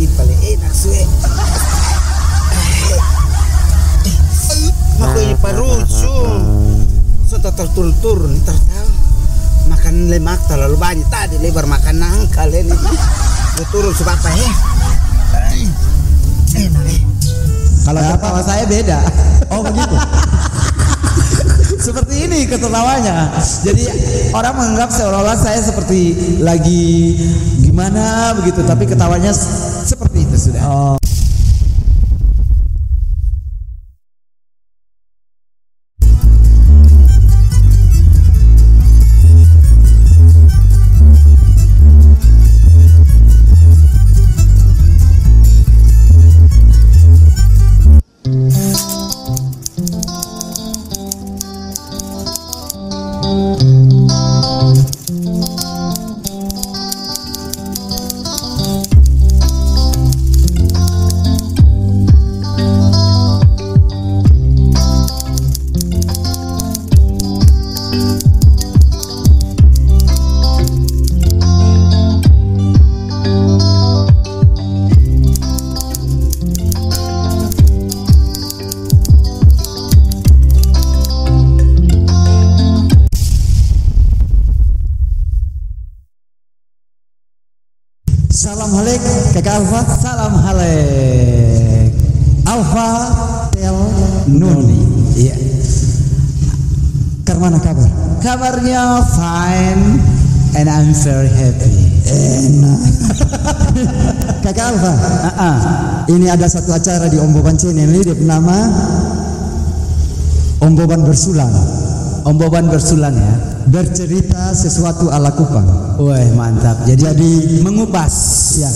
begini paling enak suwe. Makanya parucu. So terturun nih tertahu. Makan lemak terlalu banyak tadi lebar makan nangka ini. Gue turun sebab apa ya? Enak Kalau ketawa saya beda. Oh begitu. Seperti ini ketawanya. Jadi orang menganggap seolah-olah saya seperti lagi gimana begitu, tapi ketawanya seperti itu sudah. Oh. Salam halek kakak Alfa. Salam halek Alfa Tel Nuni. Iya. Karmana kabar? Kabarnya fine and I'm very happy. Enak. Kakak Alfa. Ini ada satu acara di Omboban Channel ini bernama Omboban Bersulang. Omboban Bersulang ya. Bercerita sesuatu ala Kupang. Wah mantap. Jadi mengupas ya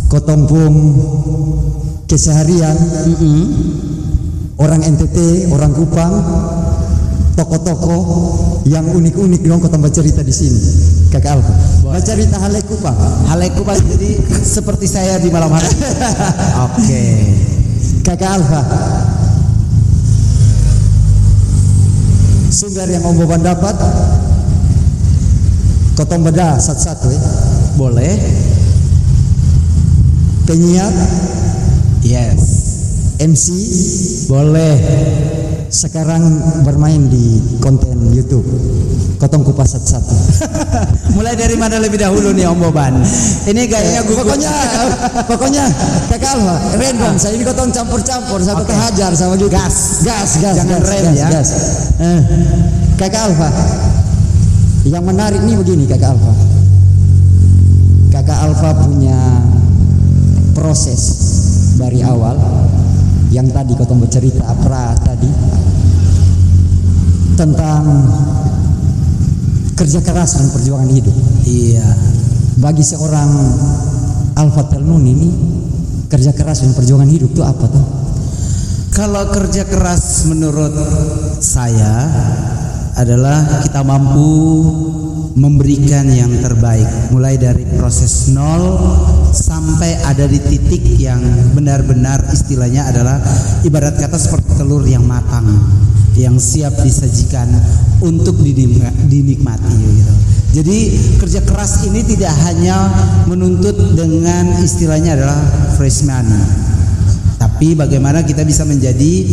kotompung keseharian orang NTT, orang Kupang, tokoh-tokoh yang unik-unik dong kota bercerita di sini. Kakak Alfa. Bercerita Halek Kupang. Halek Kupang jadi seperti saya di malam hari. Oke. Kakak Alfa. Sumber yang Omboban dapat kotong beda satu-satu ya. Boleh. Penyiar. Yes. MC. Boleh. Sekarang bermain di konten YouTube. Kotong kupas satu-satu. Mulai dari mana lebih dahulu nih Omboban? Ini kayaknya pokoknya Kakak Alfa random. Saya ini kotong campur-campur. Saya kotong hajar sama gitu. Gas. Jangan rem ya. Gas. Kakak Alfa, yang menarik nih begini Kakak Alfa. Kakak Alfa punya proses dari awal yang tadi kau bercerita apa tadi tentang kerja keras dan perjuangan hidup. Iya. Bagi seorang Alfa Tel Nuni ini kerja keras dan perjuangan hidup itu apa tuh? Kalau kerja keras menurut saya adalah kita mampu memberikan yang terbaik, mulai dari proses nol sampai ada di titik yang benar-benar istilahnya adalah ibarat kata seperti telur yang matang, yang siap disajikan untuk dinikmati gitu. Jadi kerja keras ini tidak hanya menuntut dengan istilahnya adalah fresh money, tapi bagaimana kita bisa menjadi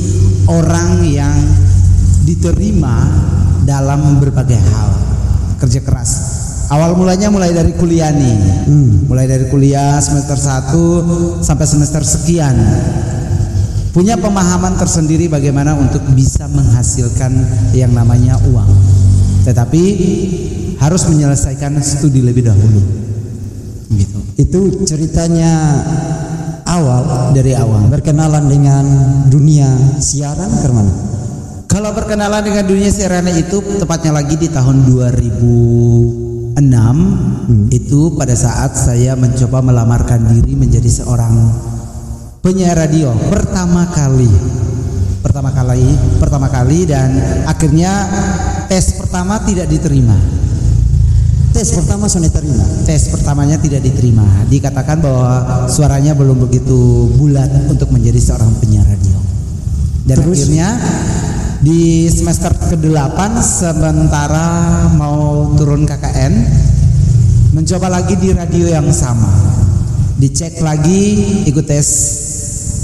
orang yang diterima dalam berbagai hal. Kerja keras awal mulanya mulai dari kuliah nih, mulai dari kuliah semester 1 sampai semester sekian, punya pemahaman tersendiri bagaimana untuk bisa menghasilkan yang namanya uang, tetapi harus menyelesaikan studi lebih dahulu gitu. Itu ceritanya awal, dari awal berkenalan dengan dunia siaran kemana? Kalau berkenalan dengan dunia siaran itu tepatnya lagi di tahun 2006 itu pada saat saya mencoba melamarkan diri menjadi seorang penyiar radio pertama kali dan akhirnya tes pertama tidak diterima. Tes pertama sudah diterima. Tes pertamanya tidak diterima. Dikatakan bahwa suaranya belum begitu bulat untuk menjadi seorang penyiar radio. Dan terus? Akhirnya di semester ke-8 sementara mau turun KKN mencoba lagi di radio yang sama. dicek lagi, ikut tes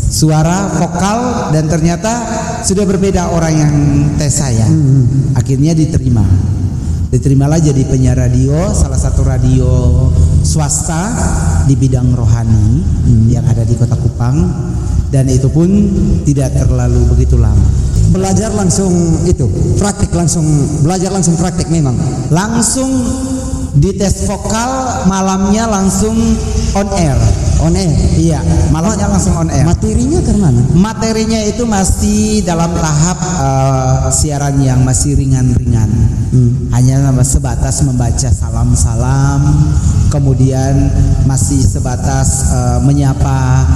suara vokal, dan ternyata sudah berbeda orang yang tes saya. Akhirnya diterimalah jadi penyiar radio, salah satu radio swasta di bidang rohani yang ada di Kota Kupang, dan itu pun tidak terlalu begitu lama. Belajar langsung itu, praktik langsung, belajar langsung praktik memang. Langsung di tes vokal, malamnya langsung on air. On air? Iya, malamnya langsung on air. Materinya ke mana? Materinya itu masih dalam tahap siaran yang masih ringan-ringan. Hanya sebatas membaca salam-salam, kemudian masih sebatas menyapa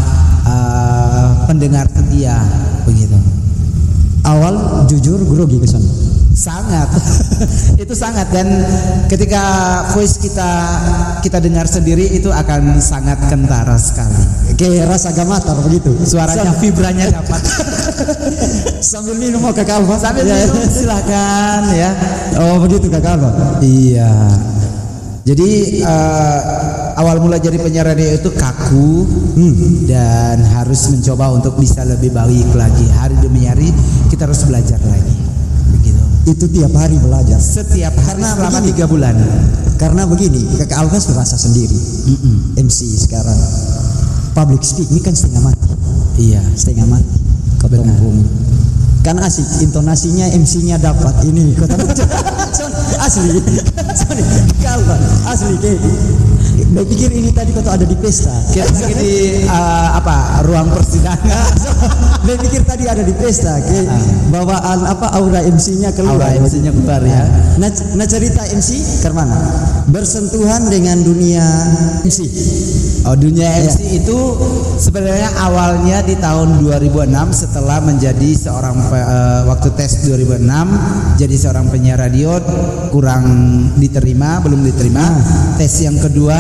pendengar setia, begitu. Awal jujur grogi ke sana. Sangat. Itu sangat, dan ketika voice kita dengar sendiri itu akan sangat kentara sekali. Kayak rasa gamatar begitu. Suaranya, vibranya dapat. Sambil minum mau Kakak Alfa. Sambil minum silakan ya. Oh begitu Kakak Alfa. Iya. Jadi awal mula jadi penyiar radio itu kaku, dan harus mencoba untuk bisa lebih baik lagi. Hari demi hari kita harus belajar lagi. Begitu. Itu tiap hari belajar. Setiap hari selama 3 bulan. Karena begini, Kakak Alfa serasa sendiri. MC sekarang. Public speak ini kan setengah mati. Iya, setengah mati. Ketumpung. Kan asik, intonasinya MC-nya dapat. Ini kota asli. Sorry, Kakak asli kayak. Saya pikir ini tadi kota ada di pesta. Kayak di ruang persidangan. Saya pikir tadi ada di pesta. Kayak bawaan aura MC-nya keluar. Aura MC-nya keluar ya. Nah cerita MC ke mana? Bersentuhan dengan dunia MC. Oh, dunia MC itu sebenarnya awalnya di tahun 2006 setelah menjadi seorang waktu tes 2006 jadi seorang penyiar radio, kurang diterima, belum diterima. Tes yang kedua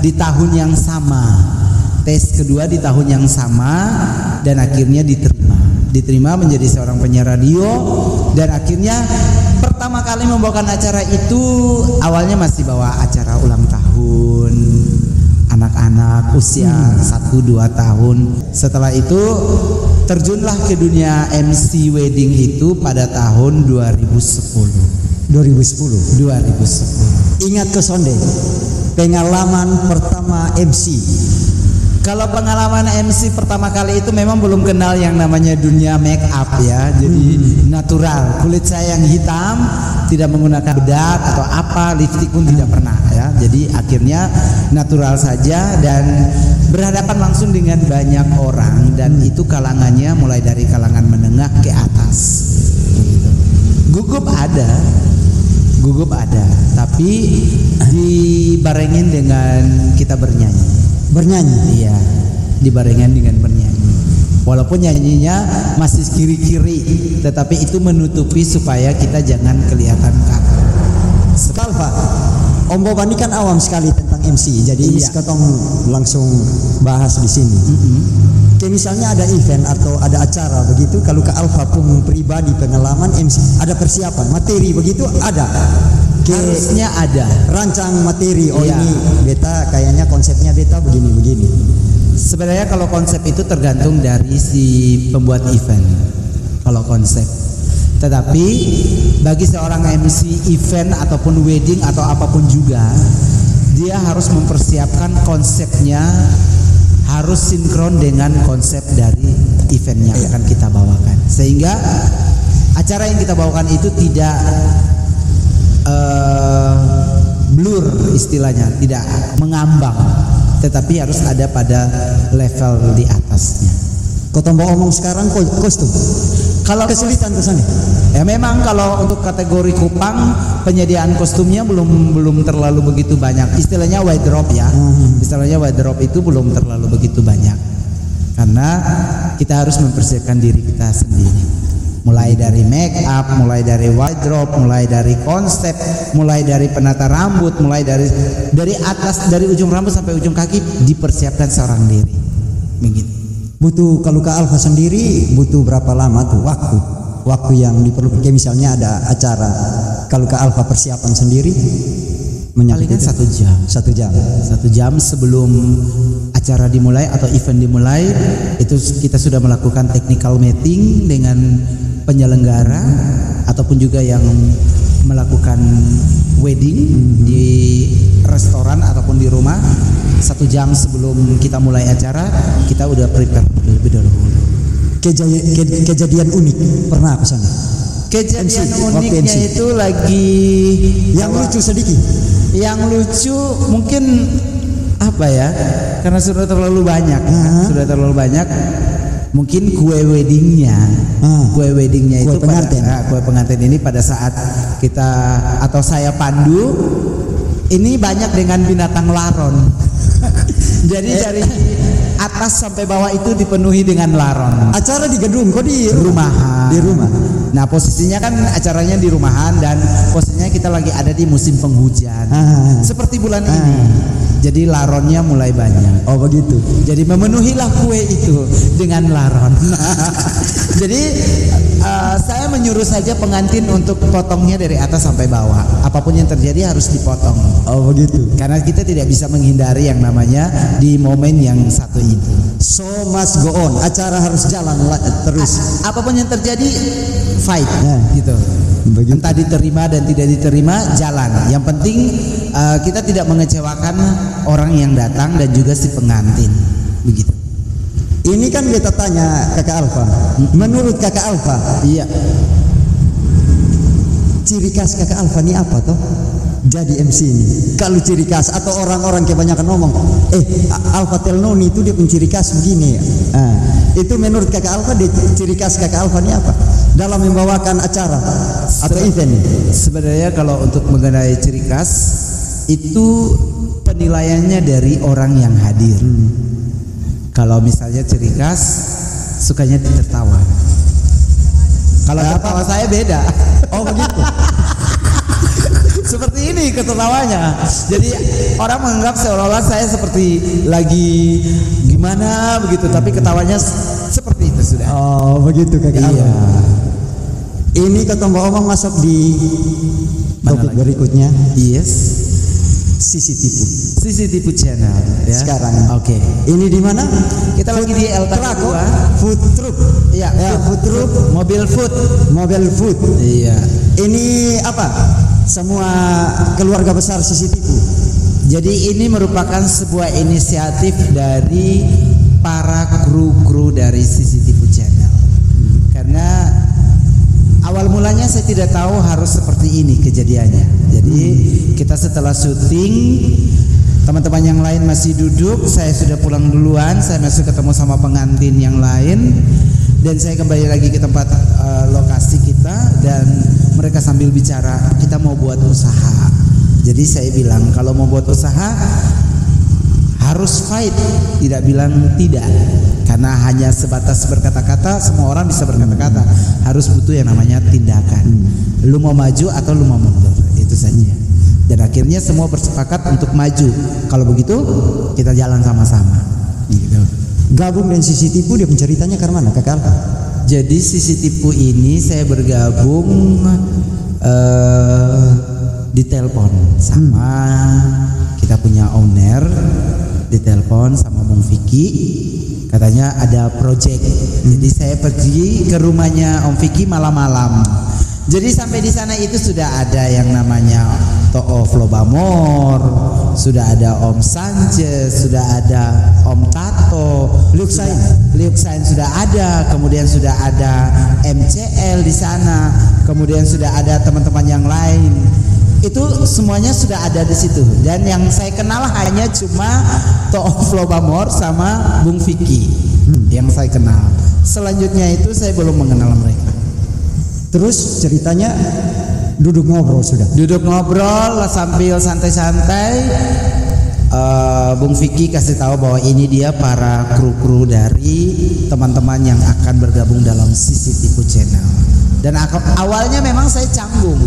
di tahun yang sama. Tes kedua di tahun yang sama, dan akhirnya diterima menjadi seorang penyiar radio, dan akhirnya pertama kali membawakan acara itu awalnya masih bawa acara ulang tahun anak-anak usia 1-2 tahun. Setelah itu terjunlah ke dunia MC wedding itu pada tahun 2010. Ingat ke sonde pengalaman pertama MC. Kalau pengalaman MC pertama kali itu memang belum kenal yang namanya dunia make up ya. Jadi natural, kulit saya yang hitam, tidak menggunakan bedak atau apa, lipstik pun tidak pernah ya. Jadi akhirnya natural saja, dan berhadapan langsung dengan banyak orang, dan itu kalangannya mulai dari kalangan menengah ke atas. Gugup ada, tapi dibarengin dengan kita bernyanyi. Iya, dibarengin dengan bernyanyi. Walaupun nyanyinya masih kiri-kiri, tetapi itu menutupi supaya kita jangan kelihatan kaku. Alfa, Om Boban ini kan awam sekali tentang MC, jadi kita langsung bahas di sini. Kayak misalnya ada event atau ada acara begitu, kalau ke Alfa pun pribadi pengalaman MC, ada persiapan materi begitu ada. Harusnya ada rancang materi. Ini beta kayaknya konsepnya beta begini. Sebenarnya kalau konsep itu tergantung dari si pembuat event. Kalau konsep, tetapi bagi seorang MC event ataupun wedding atau apapun juga, dia harus mempersiapkan konsepnya harus sinkron dengan konsep dari eventnya yang akan kita bawakan, sehingga acara yang kita bawakan itu tidak blur istilahnya, tidak mengambang, tetapi harus ada pada level di atasnya. Kau tambah omong sekarang kostum. Kalau kesulitan ke sana. Ya memang kalau untuk kategori Kupang penyediaan kostumnya belum terlalu begitu banyak. Istilahnya wardrobe ya. Istilahnya wardrobe itu belum terlalu begitu banyak. Karena kita harus mempersiapkan diri kita sendiri. Mulai dari make up, mulai dari wardrobe, mulai dari konsep, mulai dari penata rambut, mulai dari atas, dari ujung rambut sampai ujung kaki dipersiapkan seorang diri. Begitu. Butuh, kalau ke Alfa sendiri butuh berapa lama tuh waktu yang diperlukan? Kayak misalnya ada acara, kalau ke Alfa persiapan sendiri palingan 1 jam. 1 jam. 1 jam sebelum acara dimulai atau event dimulai, itu kita sudah melakukan technical meeting dengan penyelenggara ataupun juga yang melakukan wedding di restoran ataupun di rumah. 1 jam sebelum kita mulai acara, kita udah prepare lebih dahulu. Kejadian unik pernah ke sana? Kejadian uniknya itu lagi yang lucu sedikit. Yang lucu mungkin apa ya? Karena sudah terlalu banyak, sudah terlalu banyak. Mungkin kue weddingnya itu kue pengantin ini pada saat kita atau saya pandu, ini banyak dengan binatang laron. Jadi dari atas sampai bawah itu dipenuhi dengan laron. Acara di gedung, kok di rumahan? Di rumah. Nah, posisinya kan acaranya di rumahan dan posisinya kita lagi ada di musim penghujan. Seperti bulan ini. Jadi laronnya mulai banyak. Oh begitu. Jadi memenuhilah kue itu dengan laron. Jadi saya menyuruh saja pengantin untuk potongnya dari atas sampai bawah. Apapun yang terjadi harus dipotong. Oh begitu. Karena kita tidak bisa menghindari yang namanya di momen yang satu ini. So must go on. Acara harus jalan terus. Apapun yang terjadi, fight, gitu. Begitu. Entah diterima dan tidak diterima, jalan. Yang penting kita tidak mengecewakan orang yang datang dan juga si pengantin. Begitu. Ini kan kita tanya Kakak Alfa. Menurut Kakak Alfa, iya, ciri khas Kakak Alfa ini apa toh? Jadi MC ini. Kalau ciri khas atau orang-orang kebanyakan ngomong, Alfa Telnoni itu dia ciri khas begini. Itu menurut Kakak Alfa, ciri khas Kakak Alfa ini apa? Dalam membawakan acara atau event. Sebenarnya kalau untuk mengenai ciri khas itu penilaiannya dari orang yang hadir. Kalau misalnya ciri khas sukanya tertawa. Kalau tertawa saya beda. Oh begitu. Seperti ini ketertawanya. Jadi orang menganggap seolah-olah saya seperti lagi gimana begitu, tapi ketawanya seperti itu sudah. Oh begitu Kakak. Iya. Ini kata Mbak Omang masuk di topik berikutnya. Yes. CCTV channel ya. Sekarang. Oke. Ini di mana? Kita lagi di El Taco. Food truck. Iya, food truck, mobil food. Iya. Ini apa? Semua keluarga besar CCTV. Jadi ini merupakan sebuah inisiatif dari para kru dari CCTV channel. Karena awal mulanya saya tidak tahu harus seperti ini kejadiannya. Jadi kita setelah syuting, teman-teman yang lain masih duduk, saya sudah pulang duluan, saya masih ketemu sama pengantin yang lain, dan saya kembali lagi ke tempat lokasi kita, dan mereka sambil bicara, kita mau buat usaha. Jadi saya bilang kalau mau buat usaha harus fight, tidak bilang tidak. Karena hanya sebatas berkata-kata, semua orang bisa berkata-kata. Harus butuh yang namanya tindakan. Lu mau maju atau lu mau mundur, itu saja. Dan akhirnya semua bersepakat untuk maju. Kalau begitu kita jalan sama-sama. Gitu. Gabung dengan CCTV, dia penceritanya ke mana Kakak Alfa? Jadi CCTV ini saya bergabung di telepon sama kita punya owner, di telepon sama Bung Vicky. Katanya ada project. Jadi saya pergi ke rumahnya Om Vicky malam-malam. Jadi sampai di sana itu sudah ada yang namanya To'o Flobamor, sudah ada Om Sanchez, sudah ada Om Tato, Liuk Sain sudah ada, kemudian sudah ada MCL di sana, kemudian sudah ada teman-teman yang lain. Itu semuanya sudah ada di situ, dan yang saya kenal hanya cuma To'o Flobamor sama Bung Vicky yang saya kenal. Selanjutnya itu saya belum mengenal mereka. Terus ceritanya duduk ngobrol sudah. Duduk ngobrol sambil santai-santai. Bung Vicky kasih tahu bahwa ini dia para kru dari teman-teman yang akan bergabung dalam CCTV channel. Dan awalnya memang saya canggung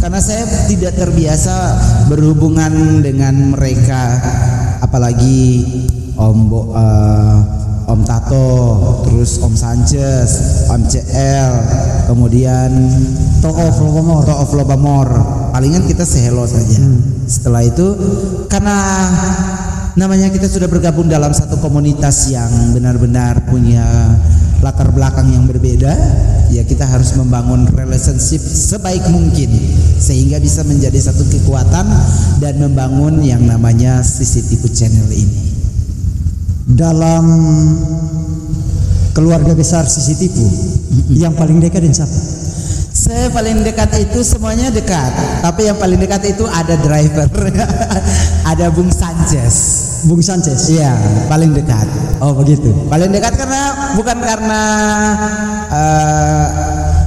karena saya tidak terbiasa berhubungan dengan mereka, apalagi Om Tato, terus Om Sanchez, Om CL, kemudian To'o Flobamor. Palingan kita say hello saja. Setelah itu karena namanya kita sudah bergabung dalam satu komunitas yang benar-benar punya latar belakang yang berbeda, ya kita harus membangun relationship sebaik mungkin sehingga bisa menjadi satu kekuatan dan membangun yang namanya CCTV Channel ini. Dalam keluarga besar CCTV yang paling dekat dan siapa? Saya paling dekat itu semuanya dekat, tapi yang paling dekat itu ada driver, ada Bung Sanchez. Bung Sanchez? Iya, paling dekat. Oh begitu. Paling dekat karena bukan karena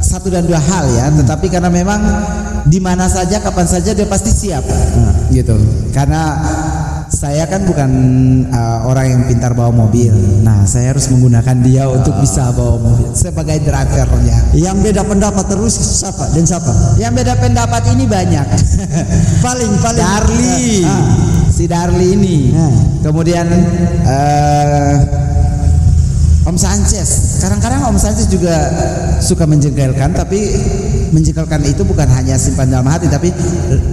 satu dan dua hal ya, tetapi karena memang di mana saja, kapan saja dia pasti siap, gitu. Karena saya kan bukan orang yang pintar bawa mobil. Nah, saya harus menggunakan dia untuk bisa bawa mobil sebagai drivernya. Yang beda pendapat terus siapa dan siapa? Yang beda pendapat ini banyak. paling Darli, si Darli ini. Kemudian Om Sanchez. Kadang-kadang Om Sanchez juga suka menjengkelkan, tapi menjengkelkan itu bukan hanya simpan dalam hati, tapi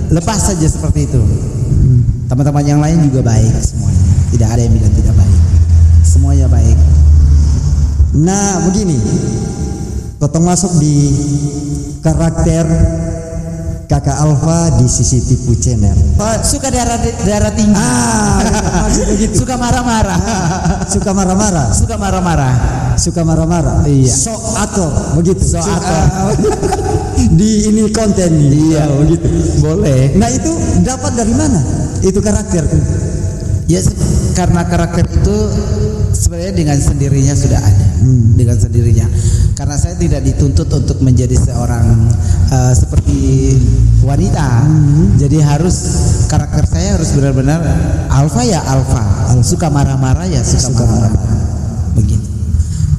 lepas saja seperti itu. Teman-teman yang lain juga baik semuanya. Tidak ada yang bilang tidak baik. Semuanya baik. Nah begini, Kotong masuk di karakter Kakak Alfa di CCTV Channel. Suka darah tinggi. Maksudnya gitu. Suka marah-marah. Suka marah-marah. Suka marah-marah. Suka marah-marah. Iya. So ator begitu. So ator. Di ini konten nih. Iya, begitu. Boleh. Nah itu dapat dari mana? Itu karakter. Ya karena karakter itu sebenarnya dengan sendirinya sudah ada. Dengan sendirinya. Karena saya tidak dituntut untuk menjadi seorang seperti wanita. Jadi harus karakter saya harus benar-benar alfa ya alfa. Suka marah-marah ya suka marah-marah. Begitu.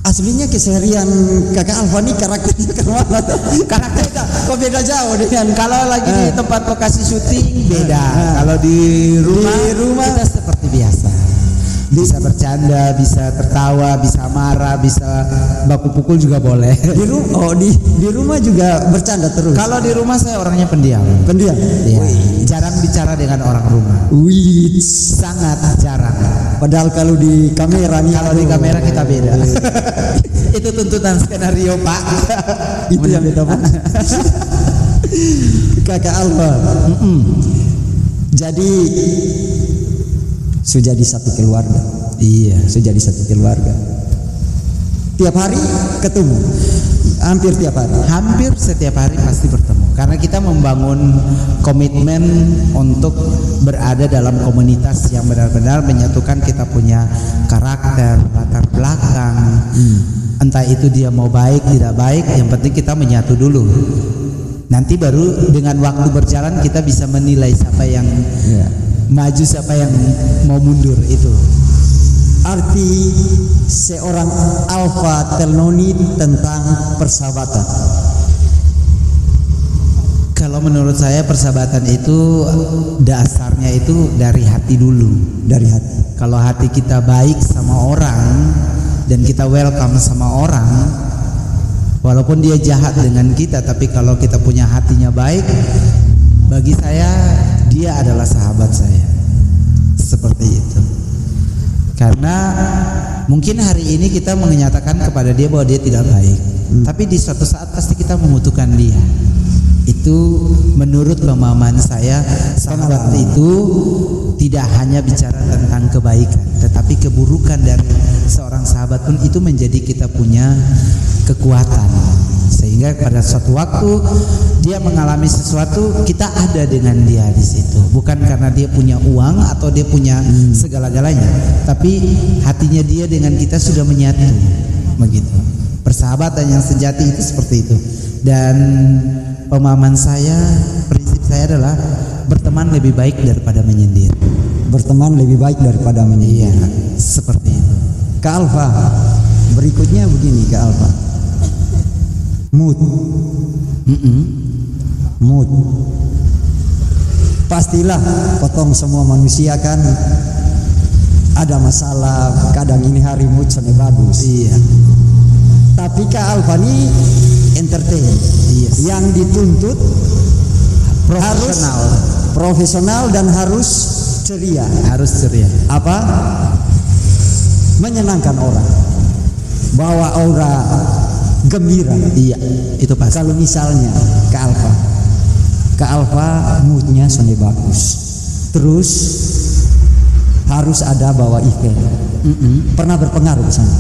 Aslinya keseharian Kakak Alfa nih karakternya kemana? Karakternya kok beda jauh dengan kalau lagi di tempat lokasi syuting beda. Kalau di rumah kita seperti biasa. Bisa bercanda, bisa tertawa, bisa marah, bisa baku pukul juga boleh. Di rumah juga bercanda terus. Kalau di rumah saya orangnya pendiam. Pendiam. Ya, jarang bicara dengan orang rumah. Sangat jarang. Padahal kalau di kamera nih, kalau di kamera kita beda. Itu tuntutan skenario, Pak. Itu yang beda, Pak. Kakak Alfa. Jadi sudah jadi satu keluarga. Iya, sudah jadi satu keluarga. Tiap hari ketemu. Hampir tiap hari. Hampir setiap hari pasti bertemu. Karena kita membangun komitmen untuk berada dalam komunitas yang benar-benar menyatukan kita punya karakter, latar belakang. Entah itu dia mau baik tidak baik, yang penting kita menyatu dulu. Nanti baru dengan waktu berjalan kita bisa menilai siapa yang maju, siapa yang mau mundur. Itu arti seorang Alfa Telnoni tentang persahabatan. Kalau menurut saya persahabatan itu dasarnya itu dari hati dulu. Dari hati. Kalau hati kita baik sama orang dan kita welcome sama orang, walaupun dia jahat dengan kita, tapi kalau kita punya hatinya baik, bagi saya dia adalah sahabat saya. Seperti itu. Karena mungkin hari ini kita menyatakan kepada dia bahwa dia tidak baik, tapi di suatu saat pasti kita membutuhkan dia. Itu menurut pemahaman saya, sahabat itu tidak hanya bicara tentang kebaikan, tetapi keburukan dari seorang sahabat pun itu menjadi kita punya kekuatan. Sehingga pada suatu waktu dia mengalami sesuatu, kita ada dengan dia di situ. Bukan karena dia punya uang atau dia punya segala-galanya, tapi hatinya dia dengan kita sudah menyatu. Begitu. Persahabatan yang sejati itu seperti itu. Dan pemahaman saya, prinsip saya adalah berteman lebih baik daripada menyindir. Berteman lebih baik daripada menyindir. Iya, seperti itu. Kak Alfa, berikutnya begini Kak Alfa. Mood. Mood. Pastilah potong semua manusia kan ada masalah, kadang ini hari mood sangat bagus. Iya. Tapi Kak Alfa ini entertain. Yes. Yang dituntut harus profesional dan harus ceria. Harus ceria. Apa? Menyenangkan orang. Bawa aura gembira. Iya, itu pasti. Kalau misalnya ke Alfa moodnya sonde bagus. Terus harus ada bawa event. Pernah berpengaruh ke sana?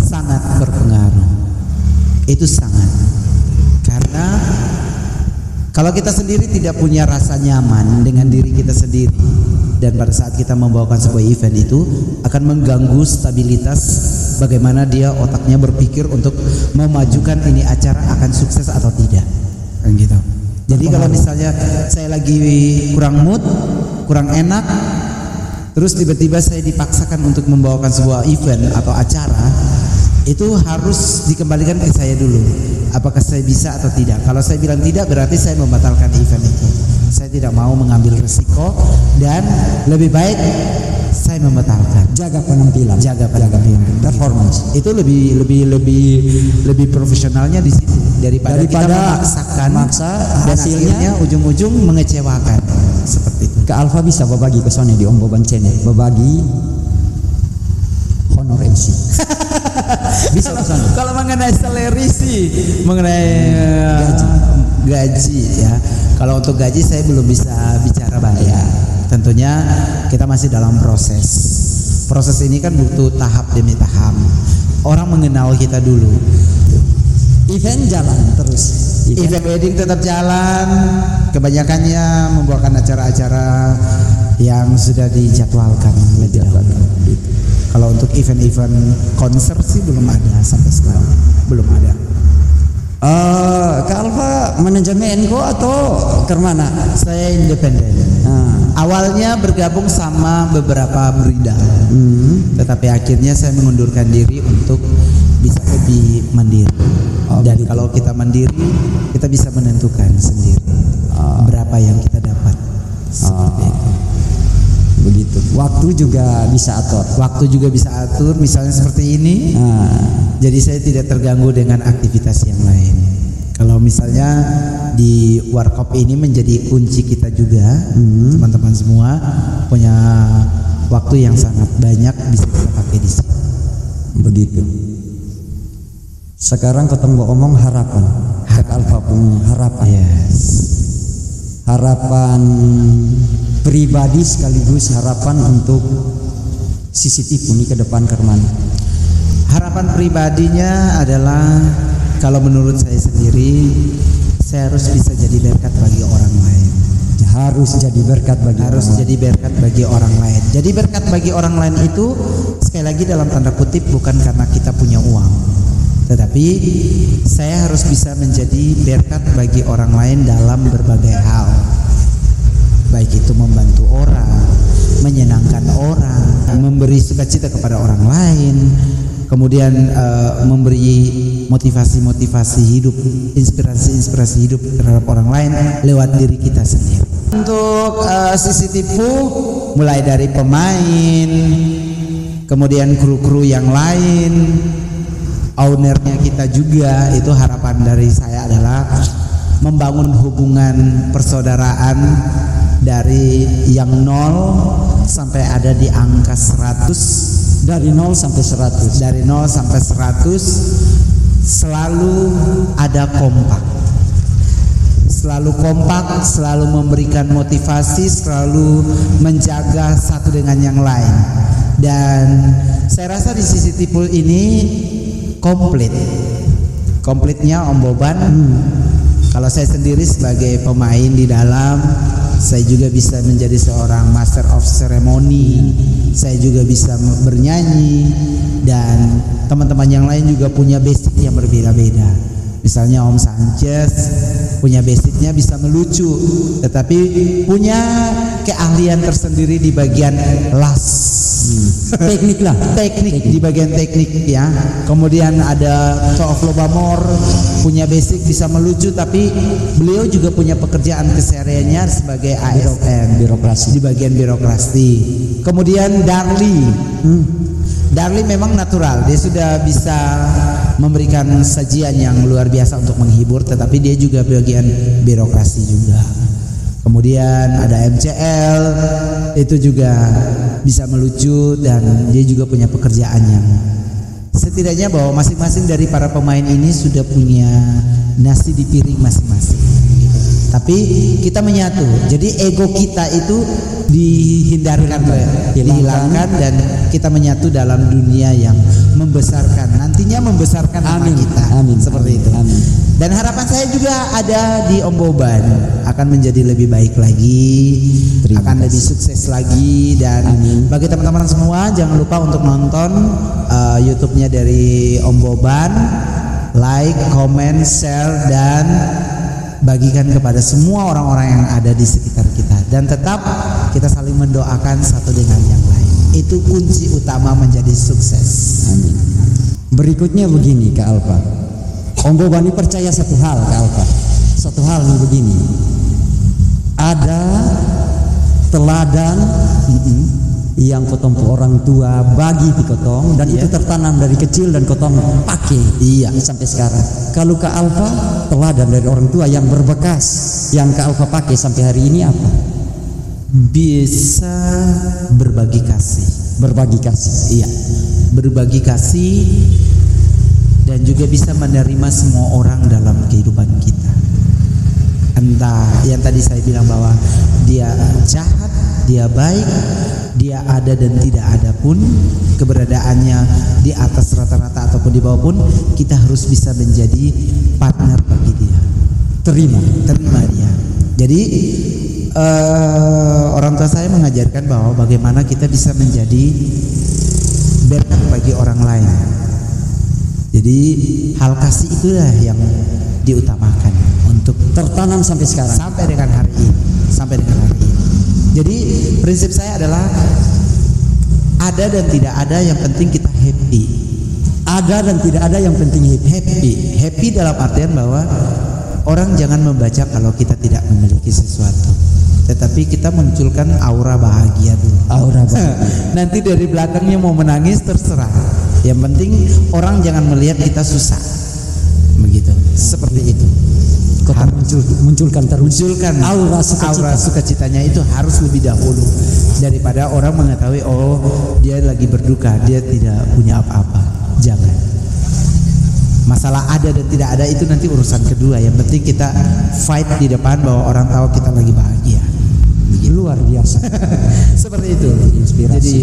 Sangat berpengaruh. Itu sangat. Karena kalau kita sendiri tidak punya rasa nyaman dengan diri kita sendiri, dan pada saat kita membawakan sebuah event itu akan mengganggu stabilitas bagaimana dia otaknya berpikir untuk memajukan ini acara akan sukses atau tidak, kan gitu. Jadi kalau misalnya saya lagi kurang mood, kurang enak, terus tiba-tiba saya dipaksakan untuk membawakan sebuah event atau acara, itu harus dikembalikan ke saya dulu. Apakah saya bisa atau tidak? Kalau saya bilang tidak, berarti saya membatalkan event itu. Saya tidak mau mengambil resiko dan lebih baik saya membatalkan. Jaga penampilan, jaga penampilan, performance. Itu lebih profesionalnya di situ daripada kita memaksakan dan hasilnya ujung-ujung mengecewakan seperti itu. Ke Alfa bisa berbagi ke sana di Ombo Bancene, berbagi honor MC. Bisa kalau mengenai salary sih, mengenai gaji ya. Kalau untuk gaji saya belum bisa bicara banyak. Tentunya kita masih dalam proses. Proses ini kan butuh tahap demi tahap. Orang mengenal kita dulu. Event jalan terus. Event wedding tetap jalan. Kebanyakannya membawakan acara-acara yang sudah dijadwalkan. Kalau untuk event-event konser sih belum ada sampai sekarang, belum ada. Ke Alfa manajemen kok atau ke mana? Saya independen. Awalnya bergabung sama beberapa beridal, tetapi akhirnya saya mengundurkan diri untuk bisa lebih mandiri. Dan kalau kita mandiri, kita bisa menentukan sendiri berapa yang kita dapat. Seperti itu. Begitu. Waktu juga bisa atur. Waktu juga bisa atur, misalnya seperti ini. Jadi saya tidak terganggu dengan aktivitas yang lain. Kalau misalnya di Warkop ini menjadi kunci kita juga, teman-teman semua punya waktu yang sangat banyak bisa kita pakai di sini. Begitu. Sekarang ketemu ngomong harapan. Hak Alfa pun harapan. Yes. Harapan pribadi sekaligus harapan untuk CCTV ini ke depan Kerman. Harapan pribadinya adalah kalau menurut saya sendiri, saya harus bisa jadi berkat bagi orang lain. Harus jadi berkat bagi orang lain. Jadi berkat bagi orang lain itu sekali lagi dalam tanda kutip bukan karena kita punya uang, tetapi saya harus bisa menjadi berkat bagi orang lain dalam berbagai hal. Baik itu membantu orang, menyenangkan orang, memberi sukacita kepada orang lain, kemudian memberi motivasi hidup, inspirasi hidup terhadap orang lain lewat diri kita sendiri. Untuk CCTV mulai dari pemain, kemudian kru-kru yang lain, ownernya kita juga, itu harapan dari saya adalah membangun hubungan persaudaraan dari yang 0 sampai ada di angka 100. Dari 0 sampai 100. Dari 0 sampai 100 selalu ada kompak. Selalu kompak, selalu memberikan motivasi, selalu menjaga satu dengan yang lain. Dan saya rasa di CCTV ini komplit. Komplitnya Om Boban. Kalau saya sendiri sebagai pemain di dalam, saya juga bisa menjadi seorang master of ceremony. Saya juga bisa bernyanyi, dan teman-teman yang lain juga punya basic yang berbeda-beda. Misalnya Om Sanchez punya basicnya bisa melucu, tetapi punya keahlian tersendiri di bagian las. Teknik di bagian teknik ya. Kemudian ada Sof Lobamor punya basic bisa melucu, tapi beliau juga punya pekerjaan kesehariannya sebagai ASN, birokrasi, di bagian birokrasi. Kemudian Darli memang natural, dia sudah bisa memberikan sajian yang luar biasa untuk menghibur, tetapi dia juga bagian birokrasi juga. Kemudian ada MCL, itu juga bisa melucu dan dia juga punya pekerjaannya. Setidaknya bahwa masing-masing dari para pemain ini sudah punya nasi di piring masing-masing. Tapi kita menyatu. Jadi ego kita itu dihilangkan dan kita menyatu dalam dunia yang membesarkan. Nantinya membesarkan nama kita. Amin. Seperti itu. Amin. Dan harapan saya juga ada di Om Boban akan menjadi lebih baik lagi, akan lebih sukses lagi. Dan bagi teman-teman semua jangan lupa untuk nonton YouTube-nya dari Om Boban, like, comment, share, dan bagikan kepada semua orang-orang yang ada di sekitar kita. Dan tetap kita saling mendoakan satu dengan yang lain. Itu kunci utama menjadi sukses. Amin. Berikutnya begini Kak Alfa, Om Boban ini percaya satu hal Kak Alfa. Satu hal nih begini, ada teladan yang kotong orang tua bagi di kotong, dan itu tertanam dari kecil dan kotong pakai sampai sekarang. Kalau Kak Alfa, teladan dari orang tua yang berbekas yang Kak Alfa pakai sampai hari ini apa? Bisa berbagi kasih. Berbagi kasih. Iya. Berbagi kasih dan juga bisa menerima semua orang dalam kehidupan kita. Entah yang tadi saya bilang bahwa dia jahat, dia baik, dia ada dan tidak ada pun, keberadaannya di atas rata-rata ataupun di bawah pun, kita harus bisa menjadi partner bagi dia. Terima dia. Jadi orang tua saya mengajarkan bahwa bagaimana kita bisa menjadi berkat bagi orang lain. Jadi hal kasih itulah yang diutamakan untuk tertanam sampai sekarang, sampai dengan hari ini. Jadi prinsip saya adalah ada dan tidak ada, yang penting kita happy. Ada dan tidak ada, yang penting happy. Happy dalam artian bahwa orang jangan membaca kalau kita tidak memiliki sesuatu, tetapi kita munculkan aura bahagia dulu. Aura bahagia. Nanti dari belakangnya mau menangis terserah. Yang penting orang jangan melihat kita susah. Begitu. Seperti itu. Kota munculkan aura sukacitanya itu harus lebih dahulu daripada orang mengetahui oh dia lagi berduka, dia tidak punya apa-apa. Jangan. Masalah ada dan tidak ada itu nanti urusan kedua. Yang penting kita fight di depan bahwa orang tahu kita lagi bahagia. Luar biasa. Seperti itu. Inspirasi. Jadi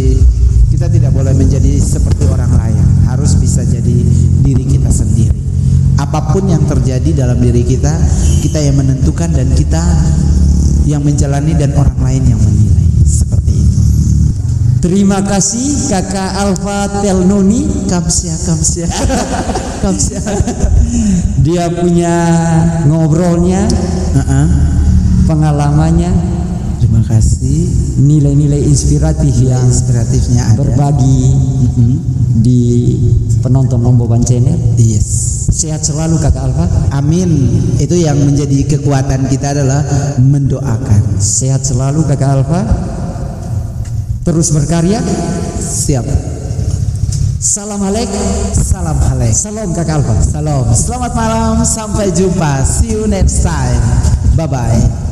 kita tidak boleh menjadi seperti orang lain, harus bisa jadi diri kita sendiri. Apapun yang terjadi dalam diri kita, kita yang menentukan dan kita yang menjalani dan orang lain yang menilai. Seperti itu. Terima kasih Kakak Alfa Telnoni. Kamsia. Dia punya ngobrolnya, pengalamannya. Terima kasih. Nilai-nilai inspiratifnya ada. Berbagi di penonton Om Boban Channel. Yes. Sehat selalu Kakak Alfa. Amin. Itu yang menjadi kekuatan kita adalah mendoakan. Sehat selalu Kakak Alfa. Terus berkarya. Siap. Salam halek. Salam Kakak Alfa. Salam. Selamat malam. Sampai jumpa. See you next time. Bye bye.